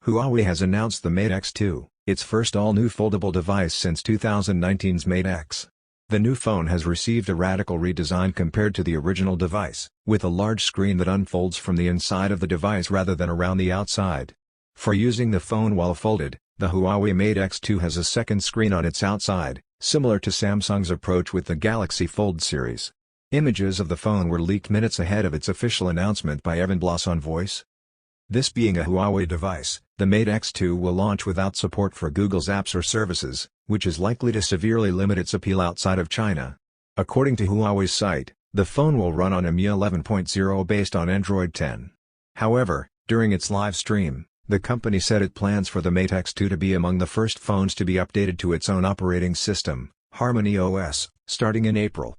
Huawei has announced the Mate X2, its first all-new foldable device since 2019's Mate X. The new phone has received a radical redesign compared to the original device, with a large screen that unfolds from the inside of the device rather than around the outside. For using the phone while folded, the Huawei Mate X2 has a second screen on its outside, similar to Samsung's approach with the Galaxy Fold series. Images of the phone were leaked minutes ahead of its official announcement by Evan Blass on Voice. This being a Huawei device, the Mate X2 will launch without support for Google's apps or services, which is likely to severely limit its appeal outside of China. According to Huawei's site, the phone will run on EMUI 11.0 based on Android 10. However, during its live stream, the company said it plans for the Mate X2 to be among the first phones to be updated to its own operating system, HarmonyOS, starting in April.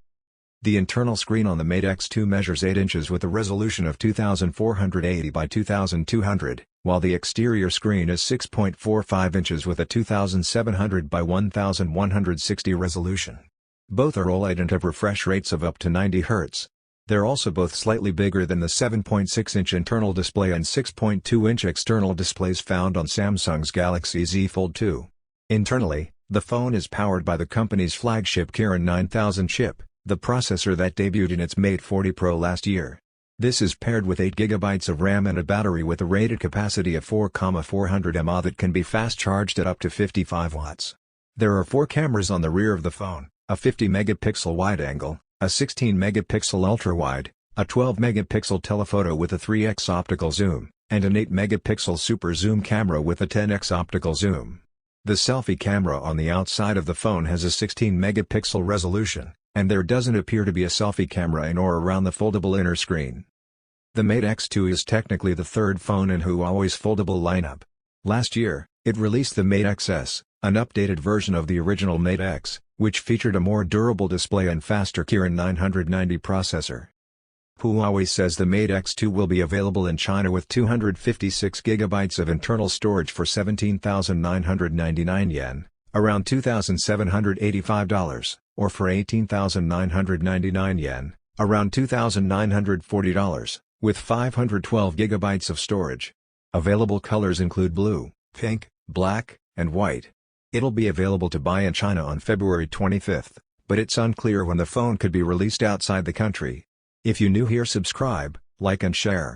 The internal screen on the Mate X2 measures 8 inches with a resolution of 2480 by 2200, while the exterior screen is 6.45 inches with a 2700 by 1160 resolution. Both are OLED and have refresh rates of up to 90 Hz. They're also both slightly bigger than the 7.6-inch internal display and 6.2-inch external displays found on Samsung's Galaxy Z Fold 2. Internally, the phone is powered by the company's flagship Kirin 9000 chip, the processor that debuted in its Mate 40 Pro last year. This is paired with 8 GB of RAM and a battery with a rated capacity of 4,400 mAh that can be fast charged at up to 55 watts. There are 4 cameras on the rear of the phone, a 50-megapixel wide-angle, a 16-megapixel ultra-wide, a 12-megapixel telephoto with a 3x optical zoom, and an 8-megapixel super zoom camera with a 10x optical zoom. The selfie camera on the outside of the phone has a 16-megapixel resolution, and there doesn't appear to be a selfie camera in or around the foldable inner screen. The Mate X2 is technically the third phone in Huawei's foldable lineup. Last year, it released the Mate XS, an updated version of the original Mate X, which featured a more durable display and faster Kirin 990 processor. Huawei says the Mate X2 will be available in China with 256 GB of internal storage for 17,999 yen, around $2,785, or for 18,999 yen, around $2,940, with 512 GB of storage. Available colors include blue, pink, black, and white. It'll be available to buy in China on February 25, but it's unclear when the phone could be released outside the country. If you're new here, subscribe, like and share.